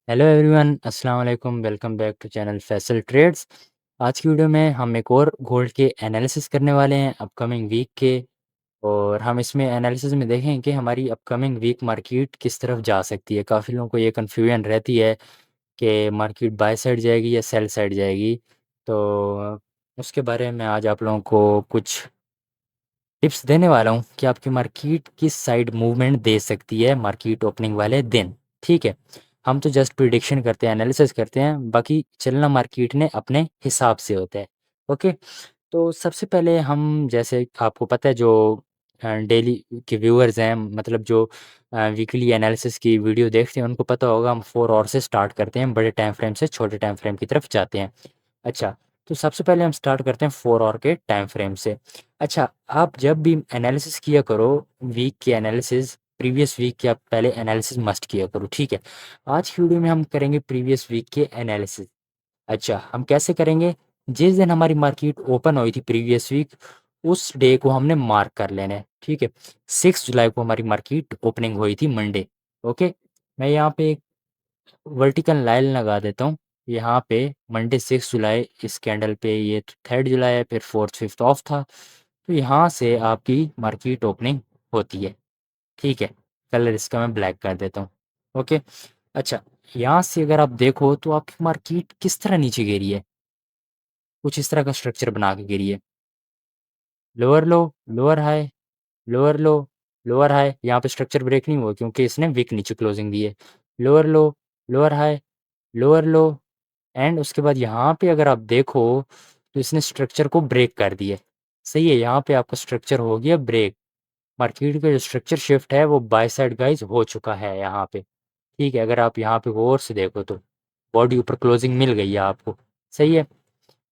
Hello everyone, अस्सलाम वालेकुम। Welcome back to channel Faisal trades. आज की वीडियो में हम एक और गोल्ड के एनालिसिस करने वाले हैं अपकमिंग वीक के। और हम इसमें एनालिसिस में देखें कि हमारी अपकमिंग वीक मार्केट किस तरफ जा सकती है। काफ़ी लोगों को ये कन्फ्यूजन रहती है कि मार्केट बाय साइड जाएगी या सेल साइड जाएगी। तो उसके बारे में आज आप लोगों को कुछ टिप्स देने वाला हूँ कि आपकी मार्केट किस साइड मूवमेंट दे सकती है मार्केट ओपनिंग वाले दिन। ठीक है, हम तो जस्ट प्रिडिक्शन करते हैं, एनालिसिस करते हैं, बाकी चलना मार्केट ने अपने हिसाब से होता है। ओके, तो सबसे पहले हम, जैसे आपको पता है, जो डेली के व्यूअर्स हैं, मतलब जो वीकली एनालिसिस की वीडियो देखते हैं, उनको पता होगा हम 4 आवर से स्टार्ट करते हैं, बड़े टाइम फ्रेम से छोटे टाइम फ्रेम की तरफ जाते हैं। अच्छा, तो सबसे पहले हम स्टार्ट करते हैं 4 आवर के टाइम फ्रेम से। अच्छा, आप जब भी एनालिसिस किया करो, वीक के एनालिसिस, प्रीवियस वीक के आप पहले एनालिसिस मस्ट किया करो। ठीक है, आज की वीडियो में हम करेंगे प्रीवियस वीक के एनालिसिस। अच्छा, हम कैसे करेंगे? जिस दिन हमारी मार्केट ओपन हुई थी प्रीवियस वीक, उस डे को हमने मार्क कर लेना है। ठीक है, 6 जुलाई को हमारी मार्केट ओपनिंग हुई थी, मंडे। ओके, मैं यहाँ पे एक वर्टिकल लाइन लगा देता हूँ। यहाँ पे मंडे 6 जुलाई, इस कैंडल पे ये 3 जुलाई है, फिर 4th 5th ऑफ था। तो यहाँ से आपकी मार्केट ओपनिंग होती है। ठीक है, कलर इसका मैं ब्लैक कर देता हूँ। ओके, अच्छा, यहाँ से अगर आप देखो तो आपकी मार्केट किस तरह नीचे गिरी है, कुछ इस तरह का स्ट्रक्चर बना के गिरी है। लोअर लो, लोअर हाई, लोअर लो, लोअर हाई। यहाँ पे स्ट्रक्चर ब्रेक नहीं हुआ क्योंकि इसने विक नीचे क्लोजिंग दी है। Lower low, lower high, lower low, and उसके बाद यहाँ पे अगर आप देखो तो इसने स्ट्रक्चर को ब्रेक कर दिया। सही है, यहाँ पे आपका स्ट्रक्चर हो गया ब्रेक। मार्केट का जो स्ट्रक्चर शिफ्ट है वो बाय साइड गाइज हो चुका है यहाँ पे। ठीक है, अगर आप यहाँ पे गौर से देखो तो बॉडी ऊपर क्लोजिंग मिल गई है आपको। सही है,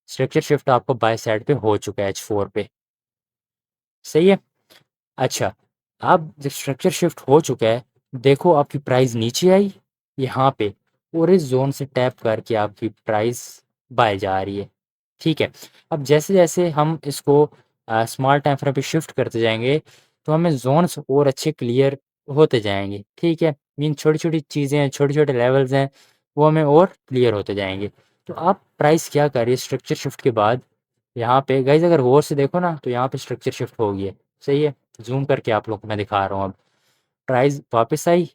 स्ट्रक्चर शिफ्ट आपको बाय साइड पे हो चुका है H4 पे। सही है, अच्छा, अब जब स्ट्रक्चर शिफ्ट हो चुका है, देखो आपकी प्राइस नीचे आई यहाँ पे, और इस जोन से टैप करके आपकी प्राइस बाय जा रही है। ठीक है, अब जैसे जैसे हम इसको स्मॉल टाइम फ्रेम पे शिफ्ट करते जाएंगे, तो हमें जोन्स और अच्छे क्लियर होते जाएंगे। ठीक है, मीन छोटी छोटी चीज़ें हैं, छोटे छोटे लेवल्स हैं, वो हमें और क्लियर होते जाएंगे। तो आप प्राइस क्या करिए स्ट्रक्चर शिफ्ट के बाद, यहाँ पे गाइज अगर गौर से देखो ना, तो यहाँ पे स्ट्रक्चर शिफ्ट हो गई है। सही है, जूम करके आप लोग को मैं दिखा रहा हूँ। अब प्राइस वापस आई,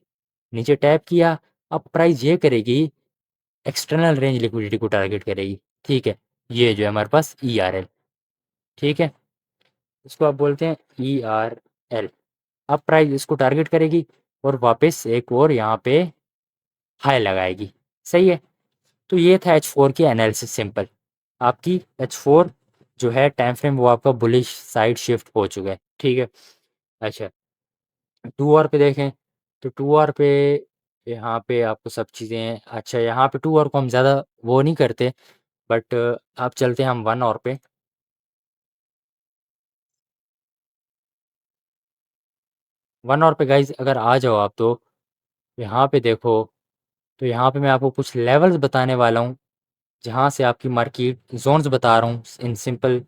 नीचे टैप किया। अब प्राइस ये करेगी, एक्सटर्नल रेंज लिक्विडिटी को टारगेट करेगी। ठीक है, ये जो है हमारे पास ERL। ठीक है, इसको आप बोलते हैं ERL। अब प्राइस इसको टारगेट करेगी और वापस एक और यहाँ पे हाई लगाएगी। सही है, तो ये था H4 की एनालिसिस सिंपल। आपकी H4 जो है टाइम फ्रेम, वो आपका बुलिश साइड शिफ्ट हो चुका है। ठीक है, अच्छा, 2 आवर पे देखें तो 2 आवर पे यहाँ पे आपको सब चीज़ें, अच्छा, यहाँ पे 2 आवर को हम ज़्यादा वो नहीं करते, बट आप चलते हैं हम 1 आवर पे। 1 आवर पे गाइज अगर आ जाओ आप, तो यहाँ पे देखो, तो यहाँ पे मैं आपको कुछ लेवल्स बताने वाला हूँ, जहाँ से आपकी मार्केट जोन्स बता रहा हूँ इन सिंपल,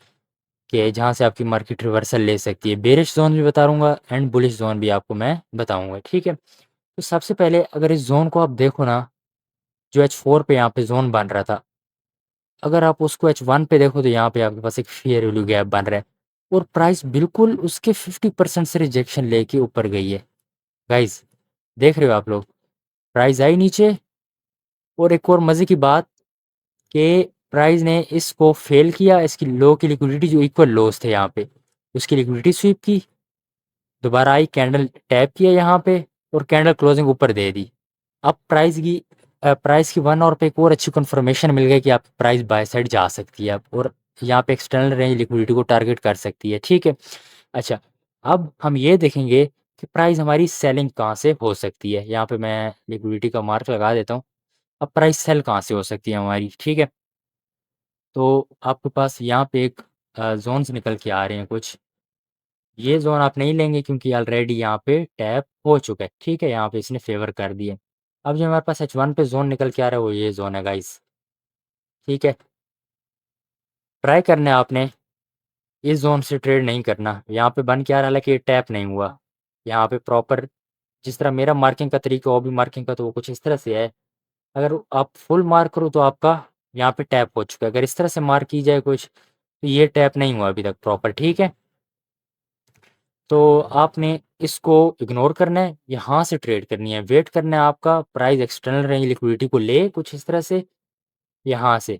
कि जहाँ से आपकी मार्केट रिवर्सल ले सकती है। बेरिश जोन भी बता रहूँगा एंड बुलिश जोन भी आपको मैं बताऊँगा। ठीक है, तो सबसे पहले अगर इस जोन को आप देखो ना, जो H4 पे यहाँ पे जोन बन रहा था, अगर आप उसको H1 पे देखो तो यहाँ पे आपके पास एक फेयर वैल्यू गैप बन रहा है, और प्राइस बिल्कुल उसके 50% से रिजेक्शन लेके ऊपर गई है। गाइज देख रहे हो आप लोग, प्राइस आई नीचे, और एक और मज़े की बात कि प्राइस ने इसको फेल किया, इसकी लो की लिक्विडिटी जो इक्वल लोस थे यहाँ पे, उसकी लिक्विडिटी स्वीप की, दोबारा आई, कैंडल टैप किया यहाँ पे, और कैंडल क्लोजिंग ऊपर दे दी। अब प्राइस की 1 आवर पे एक और अच्छी कंफर्मेशन मिल गई कि आप प्राइस बाय साइड जा सकती है अब, और यहाँ पे एक्सटर्नल रेंज लिक्विडिटी को टारगेट कर सकती है। ठीक है, अच्छा, अब हम ये देखेंगे कि प्राइस हमारी सेलिंग कहाँ से हो सकती है। यहाँ पे मैं लिक्विडिटी का मार्क लगा देता हूँ। अब प्राइस सेल कहाँ से हो सकती है हमारी? ठीक है, तो आपके पास यहाँ पे एक जोन्स निकल के आ रहे हैं कुछ। ये जोन आप नहीं लेंगे क्योंकि ऑलरेडी यहाँ पे टैप हो चुका है। ठीक है, यहाँ पे इसने फेवर कर दिए। अब जो हमारे पास H1 पे जोन निकल के आ रहा है, वो ये जोन है गाइस। ठीक है, ट्राई करना है आपने, इस जोन से ट्रेड नहीं करना। यहाँ पे बन के आ रहा है, हालांकि ये टैप नहीं हुआ। यहाँ पे प्रॉपर जिस तरह मेरा मार्किंग का तरीका, वो भी मार्किंग का, तो वो कुछ इस तरह से है। अगर आप फुल मार्क करो तो आपका यहाँ पे टैप हो चुका है। अगर इस तरह से मार्क की जाए कुछ, तो ये टैप नहीं हुआ अभी तक प्रॉपर, ठीक है? तो आपने इसको इग्नोर करना है, यहाँ से ट्रेड करनी है, वेट करना है आपका प्राइस एक्सटर्नल रेंज लिक्विडिटी को ले कुछ इस तरह से यहाँ से,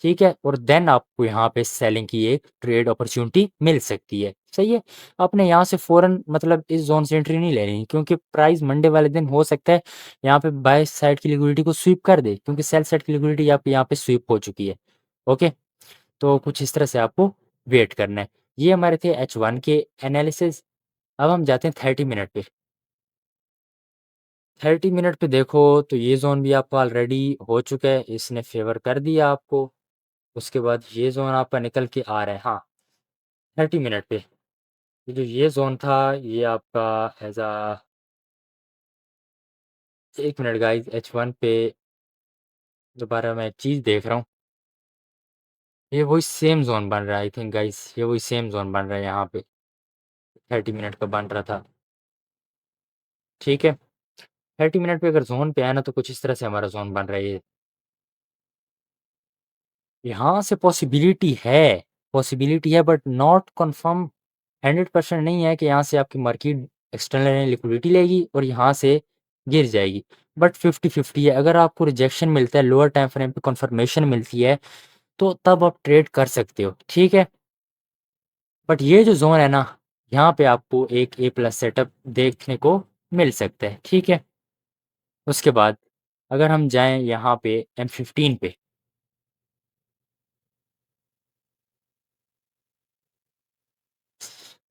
ठीक है? और देन आपको यहाँ पे सेलिंग की एक ट्रेड अपॉर्चुनिटी मिल सकती है, सही है? आपने यहाँ से फ़ौरन मतलब इस ज़ोन से एंट्री नहीं लेनी, क्योंकि प्राइस मंडे वाले दिन हो सकता है यहाँ पे बाय साइड की लिक्विडिटी को स्वीप कर दे, क्योंकि सेल साइड की लिक्विडिटी आप यहाँ पे स्वीप हो चुकी है। ओके? तो कुछ इस तरह से आपको वेट करना है। ये हमारे थे H1 के एनालिसिस। अब हम जाते हैं 30 मिनट पे। 30 मिनट पे देखो तो ये ज़ोन भी आपका ऑलरेडी हो चुका है, इसने फ़ेवर कर दिया आपको। उसके बाद ये ज़ोन आपका निकल के आ रहा है, हाँ, 30 मिनट पे। ये जो ये ज़ोन था ये आपका as a 1 minute guys, H1 पे दोबारा मैं एक चीज़ देख रहा हूँ। ये वही सेम ज़ोन बन रहा है आई थिंक गाइस, ये वही सेम ज़ोन बन रहा है यहाँ पे, 30 मिनट का बन रहा था, ठीक है? 30 मिनट पे अगर ज़ोन पे आया ना तो कुछ इस तरह से हमारा ज़ोन बन रहा है ये। यहाँ से पॉसिबिलिटी है बट नॉट कन्फर्म, 100% नहीं है कि यहाँ से आपकी मार्केट एक्सटर्नल लिक्विडिटी लेगी और यहाँ से गिर जाएगी। बट 50-50 है, अगर आपको रिजेक्शन मिलता है, लोअर टाइम फ्रेम पे कन्फर्मेशन मिलती है, तो तब आप ट्रेड कर सकते हो, ठीक है? बट ये जो ज़ोन है ना, यहाँ पे आपको एक ए प्लस सेटअप देखने को मिल सकता है, ठीक है? उसके बाद अगर हम जाएँ यहाँ पे M15 पे,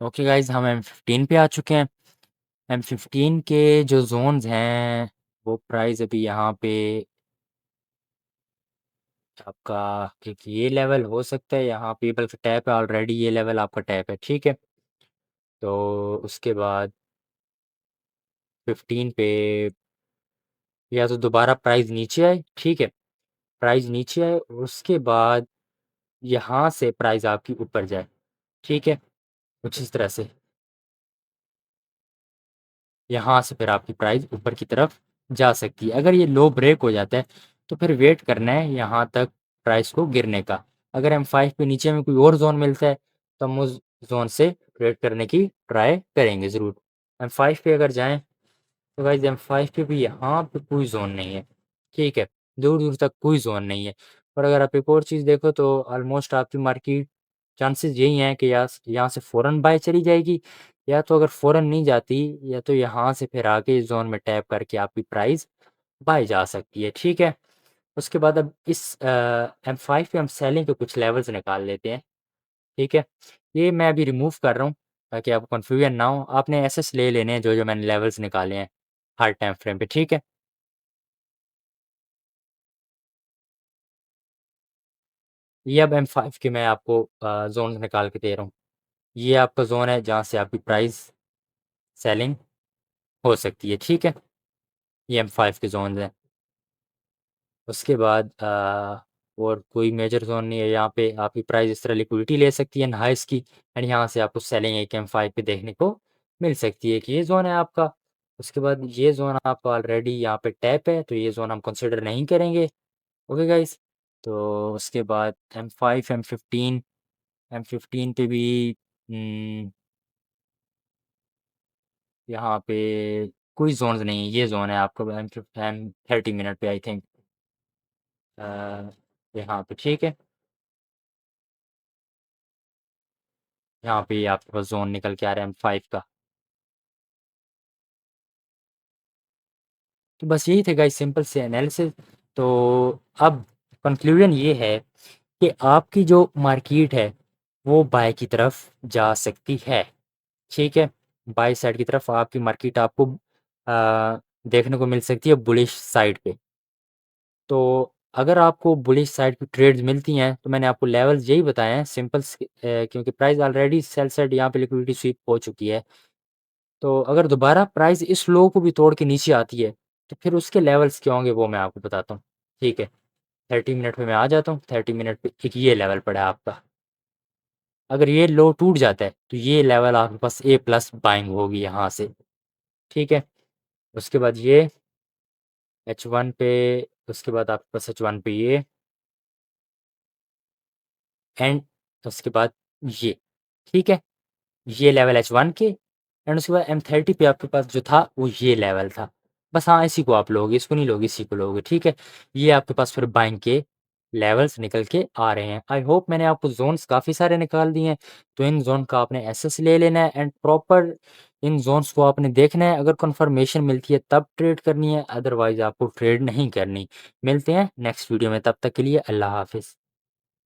ओके गाइज़, हम M15 पे आ चुके हैं। M15 के जो ज़ोन्स हैं, वो प्राइस अभी यहाँ पे आपका एक ये लेवल हो सकता है, यहाँ पे बल्कि टैप है ऑलरेडी, ये लेवल आपका टैप है, ठीक है? तो उसके बाद 15 पे या तो दोबारा प्राइस नीचे आए, ठीक है? प्राइस नीचे आए, उसके बाद यहाँ से प्राइस आपकी ऊपर जाए, ठीक है? कुछ इस तरह से। यहाँ से फिर आपकी प्राइस ऊपर की तरफ जा सकती है। अगर ये लो ब्रेक हो जाता है, तो फिर वेट करना है यहाँ तक प्राइस को गिरने का। अगर M5 पे नीचे में कोई और ज़ोन मिलता है, तो हम उस ज़ोन से ट्रेड करने की ट्राई करेंगे ज़रूर। M5 पे अगर जाएँ, तो गाइस M5 पे भी यहाँ पे कोई ज़ोन नहीं है, ठीक है? दूर-दूर तक कोई ज़ोन नहीं है। और अगर आप एक और चीज़ देखो तो ऑलमोस्ट आपकी मार्केट चांसेस यही हैं कि यहाँ से फ़ौरन बाय चली जाएगी, या तो अगर फ़ौरन नहीं जाती, या तो यहाँ से फिर आगे इस ज़ोन में टैप करके आपकी प्राइस बाय जा सकती है, ठीक है? उसके बाद अब इस M5 पे हम सेलिंग के कुछ लेवल्स निकाल लेते हैं, ठीक है? ये मैं अभी रिमूव कर रहा हूँ, ताकि आपको कन्फ्यूजन ना हो। आपने एसेस ले लेने हैं जो-जो मैंने लेवल्स निकाले हैं, हर टाइम फ्रेम पे, ठीक है? ये अब M5 के मैं आपको ज़ोन्स निकाल के दे रहा हूँ। ये आपका ज़ोन है जहाँ से आपकी प्राइस सेलिंग हो सकती है, ठीक है? ये M5 के ज़ोन्स हैं। उसके बाद और कोई मेजर ज़ोन नहीं है, यहाँ पे आपकी प्राइस इस तरह लिक्विडिटी ले सकती है हाइज़ की, एंड यहाँ से आपको सेलिंग एक M5 पे देखने को मिल सकती है कि ये ज़ोन है आपका। उसके बाद ये ज़ोन आपका ऑलरेडी यहाँ पे टैप है, तो ये ज़ोन हम कंसिडर नहीं करेंगे। Okay guys? तो उसके बाद M5, M15 पे भी उम, यहाँ पे कोई ज़ोन्स नहीं है, ये ज़ोन है आपका M30 मिनट पे आई थिंक, अ, यहाँ पे, ठीक है? यहाँ पे आपके पास ज़ोन निकल के आ रहा है M5 का। तो बस यही थे गाइस सिंपल से एनालिसिस। तो अब कंक्लूजन ये है कि आपकी जो मार्केट है, वो बाय की तरफ जा सकती है, ठीक है? बाय साइड की तरफ आपकी मार्केट आपको देखने को मिल सकती है बुलिश साइड पे। तो अगर आपको बुलिश साइड की ट्रेड्स मिलती हैं, तो मैंने आपको लेवल्स यही बताए हैं क्योंकि प्राइस ऑलरेडी सेल साइड यहाँ पे लिक्विडिटी स्वीप हो चुकी है। तो अगर दोबारा प्राइस इस लो को भी तोड़ के नीचे आती है, तो फिर उसके लेवल्स क्या होंगे वो मैं आपको बताता हूँ, ठीक है? 30 मिनट में मैं आ जाता हूँ, 30 मिनट पे एक ये लेवल पड़ा है आपका। अगर ये लो टूट जाता है, तो ये लेवल आपके पास ए प्लस बाइंग होगी यहाँ से, ठीक है? उसके बाद ये H1 पे उसके बाद आपके पास H1 पे ये एंड उसके बाद ये, ठीक है? ये लेवल H1 के एंड उसके बाद M30 पे आपके पास जो था वो ये लेवल था। बस हाँ, इसी को आप लोगे, इसको नहीं लोगे, इसी को लोगे, ठीक है? ये आपके पास फिर बाइंग के लेवल्स निकल के आ रहे हैं। आई होप मैंने आपको ज़ोन्स काफ़ी सारे निकाल दिए हैं, तो इन ज़ोन का आपने एसेस ले लेना है एंड प्रॉपर इन ज़ोन्स को आपने देखना है, अगर कन्फर्मेशन मिलती है तब ट्रेड करनी है, अदरवाइज़ आपको ट्रेड नहीं करनी। मिलते हैं नेक्स्ट वीडियो में, तब तक के लिए अल्लाह हाफ़िज़।